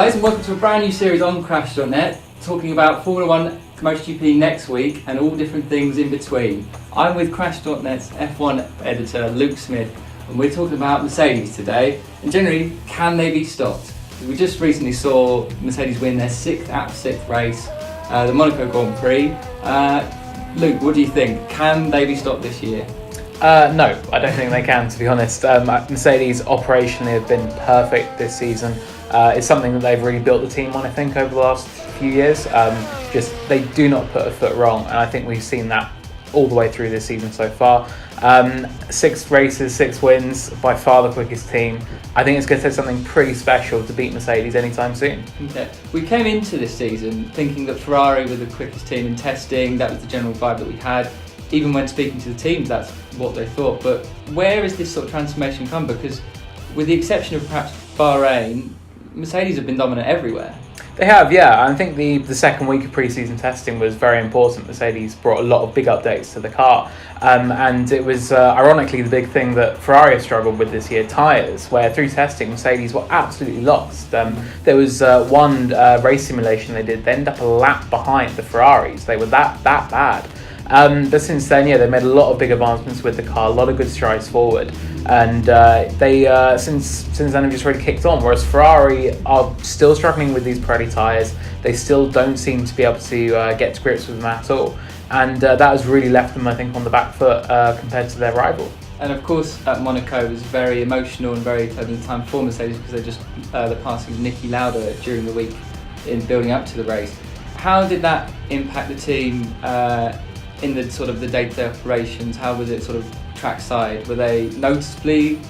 guys, and welcome to a brand new series on Crash.net, talking about Formula 1 MotoGP next week and all different things in between. I'm with Crash.net's F1 editor Luke Smith, and we're talking about Mercedes today, and generally, can they be stopped? We just recently saw Mercedes win their 6th out of 6th race, the Monaco Grand Prix. Luke, what do you think? Can they be stopped this year? No, I don't think they can, to be honest. Mercedes operationally have been perfect this season. It's something that they've really built the team on, I think, over the last few years. Just they do not put a foot wrong, and I think we've seen that all the way through this season so far. 6 races, 6 wins, by far the quickest team. I think it's going to take something pretty special to beat Mercedes anytime soon. Okay. We came into this season thinking that Ferrari were the quickest team in testing. That was the general vibe that we had. Even when speaking to the teams, that's what they thought. But where has this sort of transformation come? Because with the exception of perhaps Bahrain, Mercedes have been dominant everywhere. They have, yeah. I think the second week of pre-season testing was very important. Mercedes brought a lot of big updates to the car. And it was ironically the big thing that Ferrari have struggled with this year, tyres, where through testing Mercedes were absolutely lost. There was one race simulation they did, they ended up a lap behind the Ferraris. They were that bad. But since then, yeah, they've made a lot of big advancements with the car, a lot of good strides forward, and they since then have just really kicked on. Whereas Ferrari are still struggling with these Pirelli tyres. They still don't seem to be able to get to grips with them at all, and that has really left them, I think, on the back foot compared to their rival. And of course, at Monaco, it was very emotional and very turbulent time for Mercedes because they just the passing of Niki Lauda during the week in building up to the race. How did that impact the team? In the sort of the day-to-day operations, how was it sort of trackside? Were they noticeably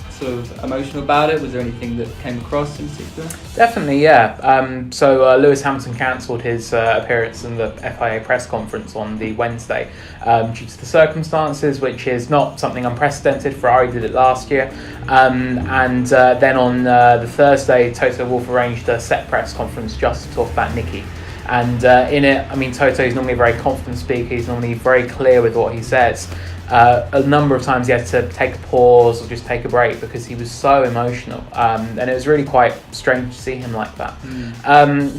sort of emotional about it? Was there anything that came across in particular? Definitely, yeah. So Lewis Hamilton cancelled his appearance in the FIA press conference on the Wednesday due to the circumstances, which is not something unprecedented. Ferrari did it last year. And then on the Thursday, Toto Wolff arranged a set press conference just to talk about Niki. And in it, I mean, Toto is normally a very confident speaker. He's normally very clear with what he says. A number of times he had to take a pause or just take a break because he was so emotional. And it was really quite strange to see him like that.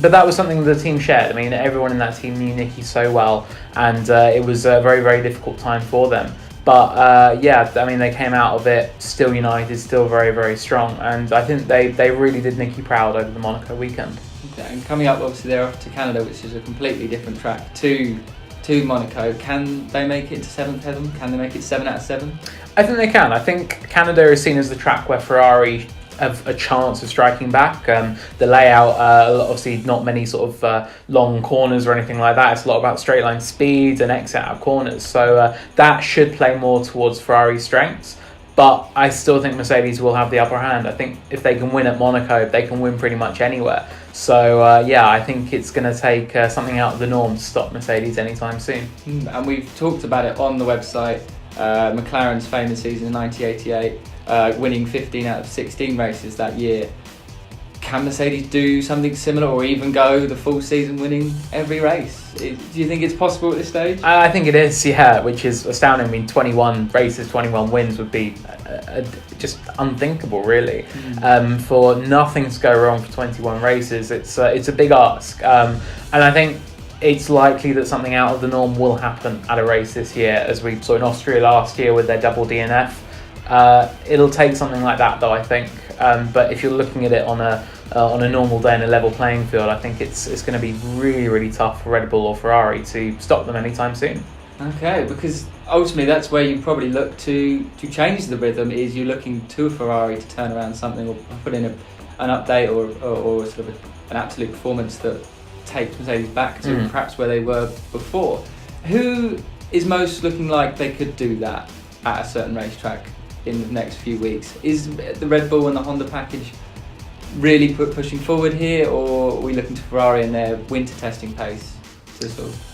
But that was something the team shared. I mean, everyone in that team knew Niki so well. And it was a very, very difficult time for them. But yeah, I mean, they came out of it still united, still very, very strong. And I think they really did Niki proud over the Monaco weekend. And coming up, obviously, they're off to Canada, which is a completely different track to Monaco. Can they make it to 7th heaven? Can they make it 7 out of 7? I think they can. I think Canada is seen as the track where Ferrari have a chance of striking back. The layout, obviously not many sort of long corners or anything like that. It's a lot about straight line speed and exit out of corners. So that should play more towards Ferrari's strengths. But I still think Mercedes will have the upper hand. I think if they can win at Monaco, they can win pretty much anywhere. So yeah, I think it's going to take something out of the norm to stop Mercedes anytime soon. And we've talked about it on the website. McLaren's famous season in 1988, winning 15 out of 16 races that year. Can Mercedes do something similar, or even go the full season winning every race? Do you think it's possible at this stage? I think it is, yeah, which is astounding. I mean, 21 races, 21 wins would be just unthinkable, really. For nothing to go wrong for 21 races, it's a big ask. And I think it's likely that something out of the norm will happen at a race this year, as we saw in Austria last year with their double DNF. It'll take something like that, though, I think. But if you're looking at it on a normal day in a level playing field, I think it's going to be really, really tough for Red Bull or Ferrari to stop them anytime soon. Okay, because ultimately that's where you probably look to change the rhythm. Is you're looking to a Ferrari to turn around something or put in an update or sort of an absolute performance that takes Mercedes back to perhaps where they were before. Who is most looking like they could do that at a certain racetrack in the next few weeks? Is the Red Bull and the Honda package really pushing forward here, or are we looking to Ferrari and their winter testing pace to sort of...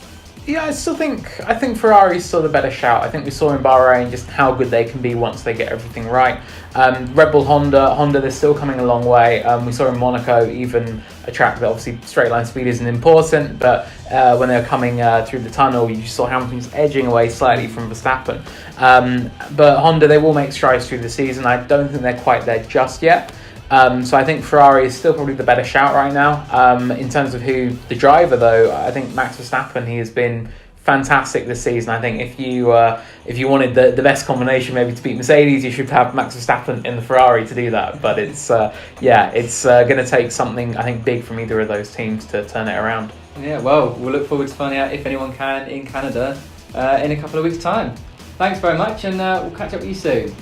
Yeah, I think Ferrari's still the better shout. I think we saw in Bahrain just how good they can be once they get everything right. Red Bull, Honda, they're still coming a long way. We saw in Monaco even a track that obviously straight line speed isn't important, but when they were coming through the tunnel, you saw Hamilton just edging away slightly from Verstappen. But Honda, they will make strides through the season. I don't think they're quite there just yet. So I think Ferrari is still probably the better shout right now. In terms of who the driver, though, I think Max Verstappen, he has been fantastic this season. I think if you wanted the best combination maybe to beat Mercedes, you should have Max Verstappen in the Ferrari to do that. But it's going to take something, I think, big from either of those teams to turn it around. Yeah, well, we'll look forward to finding out if anyone can in Canada in a couple of weeks' time. Thanks very much, and we'll catch up with you soon.